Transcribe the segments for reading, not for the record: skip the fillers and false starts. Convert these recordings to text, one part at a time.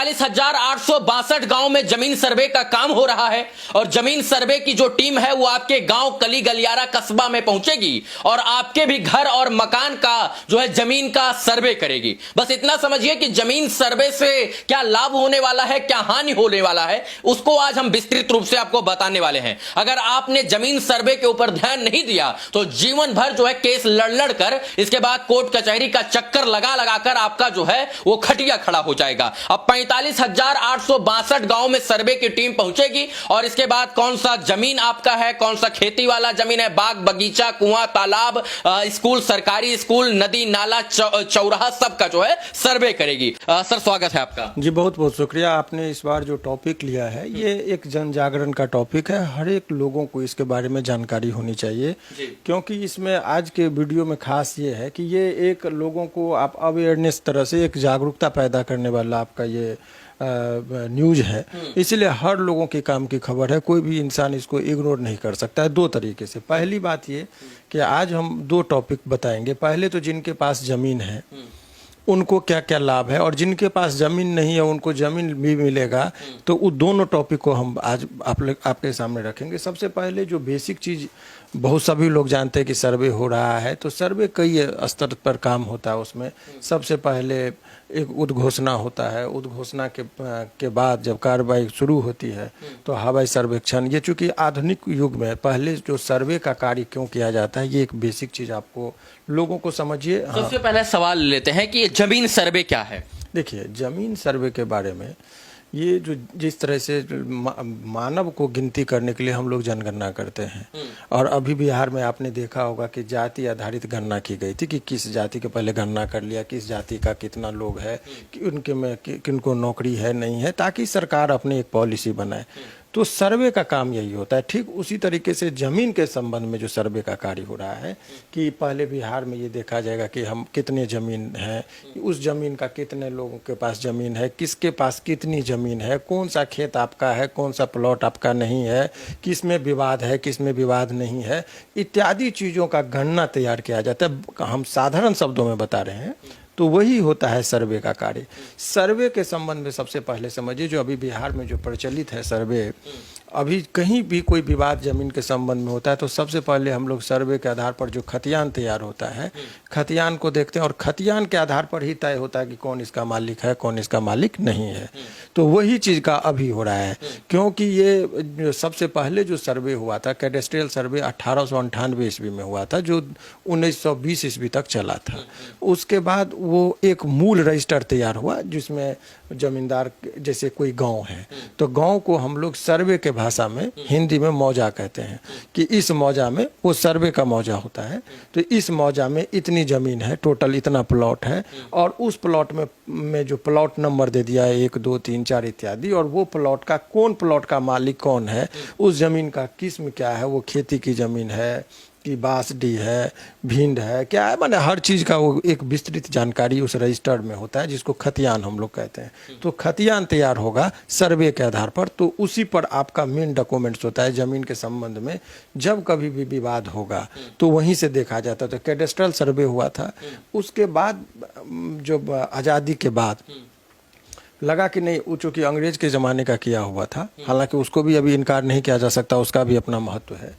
45,862 गांव में जमीन सर्वे का काम हो रहा है और जमीन सर्वे की जो टीम है वो आपके गांव कली गलियारा कस्बा में पहुंचेगी और आपके भी घर और मकान का जो है जमीन का सर्वे करेगी। बस इतना समझिए कि जमीन सर्वे से क्या लाभ होने वाला है, क्या हानि होने वाला है, उसको आज हम विस्तृत रूप से आपको बताने वाले हैं। अगर आपने जमीन सर्वे के ऊपर ध्यान नहीं दिया तो जीवन भर जो है केस लड़ कर इसके बाद कोर्ट कचहरी का चक्कर लगा कर आपका जो है वो खटिया खड़ा हो जाएगा। अब 45,862 गांव में सर्वे की टीम पहुंचेगी और इसके बाद कौन सा जमीन आपका है, कौन सा खेती वाला जमीन है, बाग बगीचा, कुआं, तालाब, स्कूल, सरकारी स्कूल, नदी नाला, चौराहा, सबका जो है सर्वे करेगी। सर स्वागत है आपका। जी बहुत बहुत शुक्रिया। आपने इस बार जो टॉपिक लिया है ये एक जन जागरण का टॉपिक है। हर एक लोगों को इसके बारे में जानकारी होनी चाहिए क्योंकि इसमें आज के वीडियो में खास ये है कि ये एक लोगों को आप अवेयरनेस तरह से एक जागरूकता पैदा करने वाला आपका ये न्यूज है। इसलिए हर लोगों के काम की खबर है, कोई भी इंसान इसको इग्नोर नहीं कर सकता है। दो तरीके से, पहली बात ये कि आज हम दो टॉपिक बताएंगे। पहले तो जिनके पास ज़मीन है उनको क्या क्या लाभ है और जिनके पास ज़मीन नहीं है उनको ज़मीन भी मिलेगा, तो वो दोनों टॉपिक को हम आज आपके सामने रखेंगे। सबसे पहले जो बेसिक चीज़ बहुत सभी लोग जानते हैं कि सर्वे हो रहा है, तो सर्वे कई स्तर पर काम होता है। उसमें सबसे पहले एक उद्घोषणा होता है, उद्घोषणा के बाद जब कार्रवाई शुरू होती है तो हवाई सर्वेक्षण। ये चूँकि आधुनिक युग में पहले जो सर्वे का कार्य क्यों किया जाता है, ये एक बेसिक चीज़ आपको लोगों को समझिए। सबसे पहले सवाल लेते हैं कि जमीन सर्वे क्या है। देखिए, जमीन सर्वे के बारे में ये जो जिस तरह से मानव को गिनती करने के लिए हम लोग जनगणना करते हैं और अभी बिहार में आपने देखा होगा कि जाति आधारित गणना की गई थी कि किस जाति के पहले गणना कर लिया, किस जाति का कितना लोग है, कि उनके में किनको नौकरी है नहीं है, ताकि सरकार अपनी एक पॉलिसी बनाए। तो सर्वे का काम यही होता है। ठीक उसी तरीके से ज़मीन के संबंध में जो सर्वे का कार्य हो रहा है कि पहले बिहार में ये देखा जाएगा कि हम कितने ज़मीन है, उस ज़मीन का कितने लोगों के पास ज़मीन है, किसके पास कितनी ज़मीन है, कौन सा खेत आपका है, कौन सा प्लॉट आपका नहीं है, किस में विवाद है, किस में विवाद नहीं है, इत्यादि चीज़ों का गणना तैयार किया जाता है। हम साधारण शब्दों में बता रहे हैं, तो वही होता है सर्वे का कार्य। सर्वे के संबंध में सबसे पहले समझिए, जो अभी बिहार में जो प्रचलित है सर्वे, अभी कहीं भी कोई विवाद जमीन के संबंध में होता है तो सबसे पहले हम लोग सर्वे के आधार पर जो खतियान तैयार होता है, खतियान को देखते हैं और खतियान के आधार पर ही तय होता है कि कौन इसका मालिक है, कौन इसका मालिक नहीं है। तो वही चीज़ का अभी हो रहा है, क्योंकि ये सबसे पहले जो सर्वे हुआ था, कैडेस्ट्रियल सर्वे 1898 ईस्वी में हुआ था, जो 1920 ईस्वी तक चला था। उसके बाद वो एक मूल रजिस्टर तैयार हुआ जिसमें जमींदार, जैसे कोई गांव है तो गांव को हम लोग सर्वे के भाषा में हिंदी में मौजा कहते हैं कि इस मौजा में, वो सर्वे का मौजा होता है, तो इस मौजा में इतनी ज़मीन है, टोटल इतना प्लॉट है और उस प्लॉट में जो प्लॉट नंबर दे दिया है 1 2 3 4 इत्यादि, और वो प्लॉट का कौन प्लॉट का मालिक कौन है, उस ज़मीन का किस्म क्या है, वो खेती की ज़मीन है कि बासडी है, भिंड है, क्या है, माने हर चीज़ का वो एक विस्तृत जानकारी उस रजिस्टर में होता है जिसको खतियान हम लोग कहते हैं। तो खतियान तैयार होगा सर्वे के आधार पर, तो उसी पर आपका मेन डॉक्यूमेंट्स होता है ज़मीन के संबंध में। जब कभी भी विवाद होगा तो वहीं से देखा जाता है। तो कैडेस्ट्रल सर्वे हुआ था, उसके बाद जो आज़ादी के बाद लगा कि नहीं, वो चूँकि अंग्रेज के ज़माने का किया हुआ था, हालांकि उसको भी अभी इनकार नहीं किया जा सकता, उसका भी अपना महत्व है।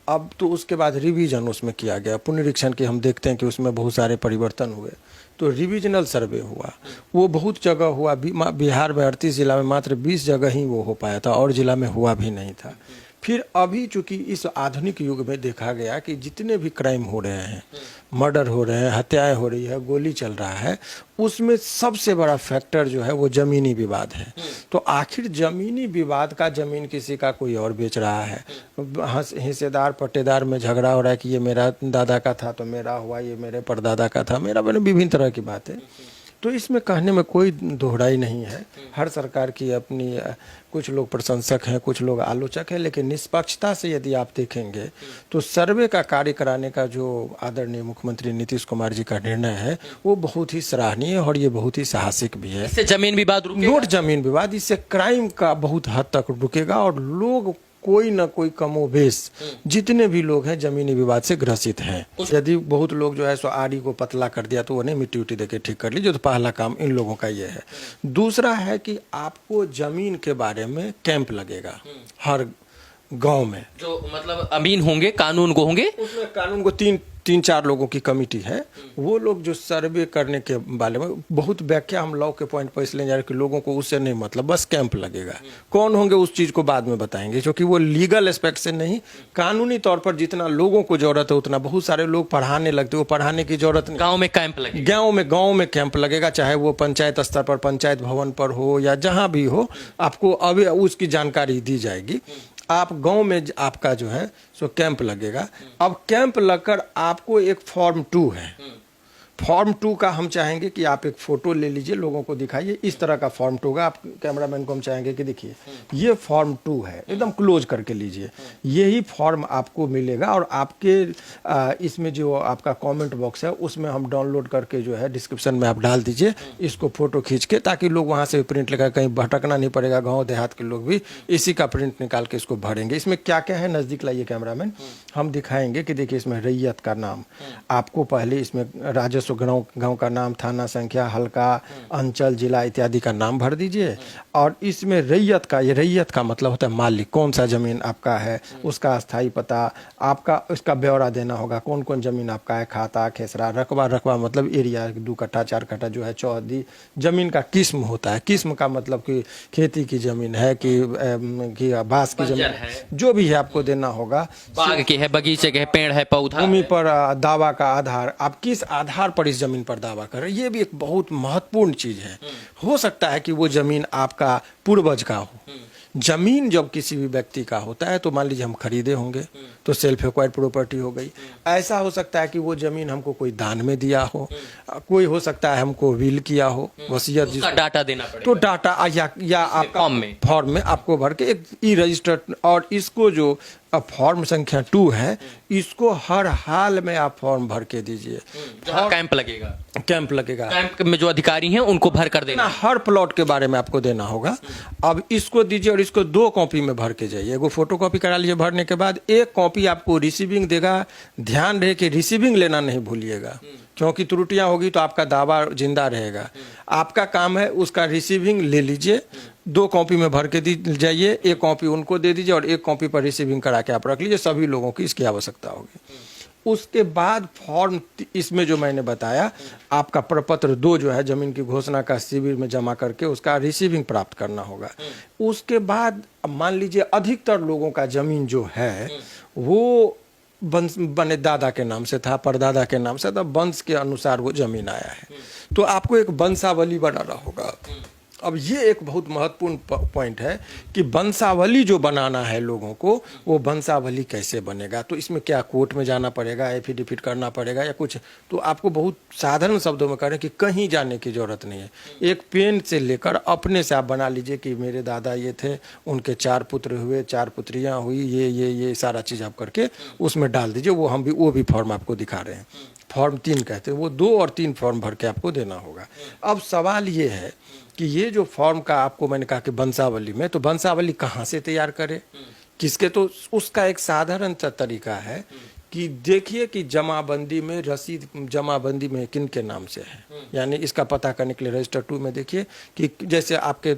अब तो उसके बाद रिवीजन उसमें किया गया, पुनरीक्षण की हम देखते हैं कि उसमें बहुत सारे परिवर्तन हुए, तो रिविजनल सर्वे हुआ। वो बहुत जगह हुआ, बिहार में 38 जिला में मात्र 20 जगह ही वो हो पाया था और जिला में हुआ भी नहीं था। फिर अभी चूँकि इस आधुनिक युग में देखा गया कि जितने भी क्राइम हो रहे हैं, मर्डर हो रहे हैं, हत्याएं हो रही है, गोली चल रहा है, उसमें सबसे बड़ा फैक्टर जो है वो ज़मीनी विवाद है। तो आखिर ज़मीनी विवाद का, ज़मीन किसी का कोई और बेच रहा है, हिस्सेदार पट्टेदार में झगड़ा हो रहा है कि ये मेरा दादा का था तो मेरा हुआ, ये मेरे परदादा का था मेरा, मैंने विभिन्न तरह की बातें। तो इसमें कहने में कोई दोहराई नहीं है। हर सरकार की अपनी, कुछ लोग प्रशंसक हैं, कुछ लोग आलोचक हैं, लेकिन निष्पक्षता से यदि आप देखेंगे तो सर्वे का कार्य कराने का जो आदरणीय मुख्यमंत्री नीतीश कुमार जी का निर्णय है वो बहुत ही सराहनीय है और ये बहुत ही साहसिक भी है। इससे जमीन विवाद रुकेगा? नोट जमीन विवाद, इससे क्राइम का बहुत हद तक रुकेगा और लोग कोई ना कोई कमोबेश जितने भी लोग हैं जमीनी विवाद से ग्रसित हैं। यदि बहुत लोग जो है सो आरी को पतला कर दिया तो उन्हें मिट्टी उट्टी देके ठीक कर लीजिए, तो पहला काम इन लोगों का ये है। दूसरा है कि आपको जमीन के बारे में कैंप लगेगा हर गांव में। जो मतलब अमीन होंगे, कानून को होंगे, उसमें कानून को तीन चार लोगों की कमिटी है, वो लोग जो सर्वे करने के बारे में बहुत व्याख्या हम लॉ के पॉइंट पर इसलिए जा रहे कि लोगों को उससे नहीं मतलब, बस कैंप लगेगा। कौन होंगे उस चीज को बाद में बताएंगे, क्योंकि वो लीगल एस्पेक्ट से नहीं, कानूनी तौर पर जितना लोगों को जरूरत है उतना। बहुत सारे लोग पढ़ाने लगते, वो पढ़ाने की जरूरत नहीं। गांव में कैंप लगेगा, गांव में कैंप लगेगा, चाहे वो पंचायत स्तर पर पंचायत भवन पर हो या जहां भी हो, आपको अभी उसकी जानकारी दी जाएगी। आप गांव में आपका जो है सो कैंप लगेगा। अब कैंप लगकर आपको एक फॉर्म 2 है, फॉर्म 2 का हम चाहेंगे कि आप एक फोटो ले लीजिए, लोगों को दिखाइए। इस तरह का फॉर्म 2 होगा। आप कैमरामैन को हम चाहेंगे कि देखिए ये फॉर्म 2 है, एकदम क्लोज करके लीजिए। यही फॉर्म आपको मिलेगा और आपके इसमें जो आपका कमेंट बॉक्स है उसमें हम डाउनलोड करके जो है डिस्क्रिप्शन में आप डाल दीजिए इसको फोटो खींच के, ताकि लोग वहाँ से प्रिंट लगा, कहीं भटकना नहीं पड़ेगा। गाँव देहात के लोग भी इसी का प्रिंट निकाल के इसको भरेंगे। इसमें क्या क्या है, नज़दीक लाइए कैमरामैन, हम दिखाएंगे कि देखिए इसमें रैयत का नाम, आपको पहले इसमें राजस्व गांव का नाम, थाना संख्या, हल्का, अंचल, जिला इत्यादि का नाम भर दीजिए। और इसमें रैयत का, ये रैयत का मतलब होता है मालिक, कौन सा जमीन आपका है, उसका स्थायी पता, आपका उसका ब्यौरा देना होगा, कौन कौन जमीन आपका है, खाता, खेसरा, रकबा मतलब एरिया, 2 कट्ठा 4 कट्ठा जो है, चौहदी। जमीन का किस्म होता है, किस्म का मतलब कि खेती की जमीन है कि बांस की जमीन, जो भी है आपको देना होगा। बाग के है, बगीचे के है, पेड़ है, पौधा, भूमि पर दावा का आधार, आप किस आधार पर इस जमीन पर दावा कर रहे हैं, ये भी एक बहुत महत्वपूर्ण चीज है। हो सकता है कि वो जमीन आपका पूर्वज का हो। जमीन जब किसी भी व्यक्ति का होता है तो मान लीजिए हम खरीदे होंगे तो सेल्फ एक्वायर्ड प्रॉपर्टी हो गई। ऐसा हो सकता है कि वो जमीन हमको कोई दान में दिया हो, कोई हो सकता है हमको विल किया हो, वसीयत, जिसका डाटा देना पड़ेगा, तो डाटा या आपका फॉर्म में आपको भर के एक ई रजिस्टर्ड। और इसको जो फॉर्म संख्या 2 है, इसको हर हाल में आप फॉर्म भर के दीजिए। कैंप लगेगा, कैंप में जो अधिकारी हैं उनको भर कर देना, हर प्लॉट के बारे में आपको देना होगा। अब इसको दीजिए और इसको 2 कॉपी में भर के जाइए। एगो फोटो कॉपी करा लीजिए, भरने के बाद एक कॉपी आपको रिसीविंग देगा। ध्यान रहे कि रिसीविंग लेना नहीं भूलिएगा, क्योंकि त्रुटियां होगी तो आपका दावा जिंदा रहेगा। आपका काम है उसका रिसीविंग ले लीजिए, 2 कॉपी में भर के दी जाइए, एक कॉपी उनको दे दीजिए और एक कॉपी पर रिसीविंग करा के आप रख लीजिए। सभी लोगों की इसकी आवश्यकता होगी। उसके बाद फॉर्म इसमें जो मैंने बताया, आपका प्रपत्र 2 जो है जमीन की घोषणा का शिविर में जमा करके उसका रिसीविंग प्राप्त करना होगा। उसके बाद मान लीजिए अधिकतर लोगों का जमीन जो है वो बने दादा के नाम से था, परदादा के नाम से था, वंश के अनुसार वो जमीन आया है, तो आपको एक वंशावली बनाना होगा। अब ये एक बहुत महत्वपूर्ण पॉइंट है कि वंशावली जो बनाना है लोगों को, वो वंशावली कैसे बनेगा। तो इसमें क्या कोर्ट में जाना पड़ेगा, एफिडेविट करना पड़ेगा या कुछ, तो आपको बहुत साधारण शब्दों में करें कि कहीं जाने की जरूरत नहीं है। एक पेन से लेकर अपने से आप बना लीजिए कि मेरे दादा ये थे, उनके 4 पुत्र हुए, 4 पुत्रियां हुई, ये सारा चीज़ आप करके उसमें डाल दीजिए। वो भी फॉर्म आपको दिखा रहे हैं, फॉर्म 3 कहते हैं। वो 2 और 3 फॉर्म भर के आपको देना होगा। अब सवाल ये है कि ये जो फॉर्म का आपको मैंने कहा कि वंशावली में, तो वंशावली कहाँ से तैयार करें, किसके, तो उसका एक साधारण सा तरीका है कि देखिए कि जमाबंदी में रसीद, जमाबंदी में किन के नाम से है, यानी इसका पता करने के लिए रजिस्टर 2 में देखिए कि जैसे आपके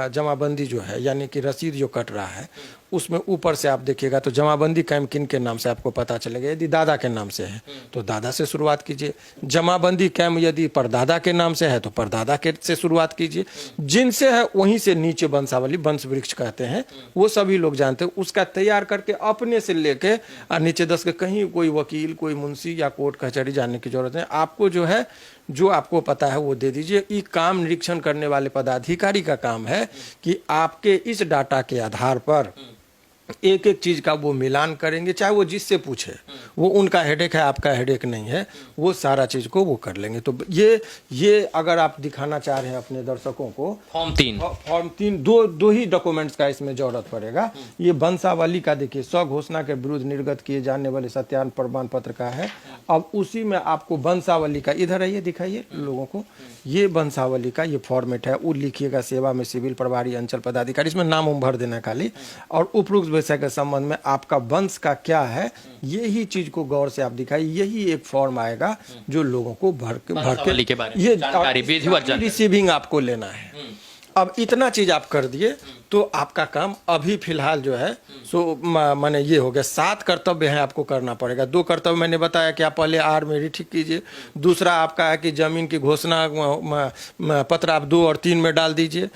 जमाबंदी जो है यानी कि रसीद जो कट रहा है उसमें ऊपर से आप देखिएगा तो जमाबंदी कैंप किन के नाम से आपको पता चलेगा। यदि दादा के नाम से है तो दादा से शुरुआत कीजिए। जमाबंदी कैंप यदि परदादा के नाम से है तो परदादा के से शुरुआत कीजिए। जिनसे है वहीं से नीचे वंशावली, वंश वृक्ष कहते हैं, वो सभी लोग जानते हैं। उसका तैयार करके अपने से लेके और नीचे 10 के, कहीं कोई वकील, कोई मुंशी या कोर्ट कचहरी जाने की जरूरत है। आपको जो है जो आपको पता है वो दे दीजिए। ये काम निरीक्षण करने वाले पदाधिकारी का काम है कि आपके इस डाटा के आधार पर एक एक चीज का वो मिलान करेंगे, चाहे वो जिससे पूछे, वो उनका हेडेक है, आपका हेडेक नहीं है, वो सारा चीज को वो कर लेंगे। तो ये अगर आप दिखाना चाह रहे हैं अपने दर्शकों को, फॉर्म 3 दो ही डॉक्यूमेंट्स का इसमें जरूरत पड़ेगा। ये वंशावली का देखिए, स्वघोषणा के विरुद्ध निर्गत किए जाने वाले सत्यापन प्रमाण पत्र का है। अब उसी में आपको वंशावली का, इधर आइए दिखाइए लोगों को, ये वंशावली का ये फॉर्मेट है। वो लिखिएगा सेवा में सिविल प्रभारी अंचल पदाधिकारी, इसमें नाम भर देना खाली, और उपरोक्त विषय के संबंध में आपका वंश का क्या है, यही चीज को गौर से आप दिखाइए। यही एक फॉर्म आएगा जो लोगों को भर के ये रिसीविंग आपको लेना है। अब इतना चीज आप कर दिए तो आपका काम अभी फिलहाल जो है सो माने ये हो गया। 7 कर्तव्य हैं आपको करना पड़ेगा। 2 कर्तव्य मैंने बताया कि आप पहले आर में ठीक कीजिए। दूसरा आपका है कि जमीन की घोषणा पत्र आप 2 और 3 में डाल दीजिए।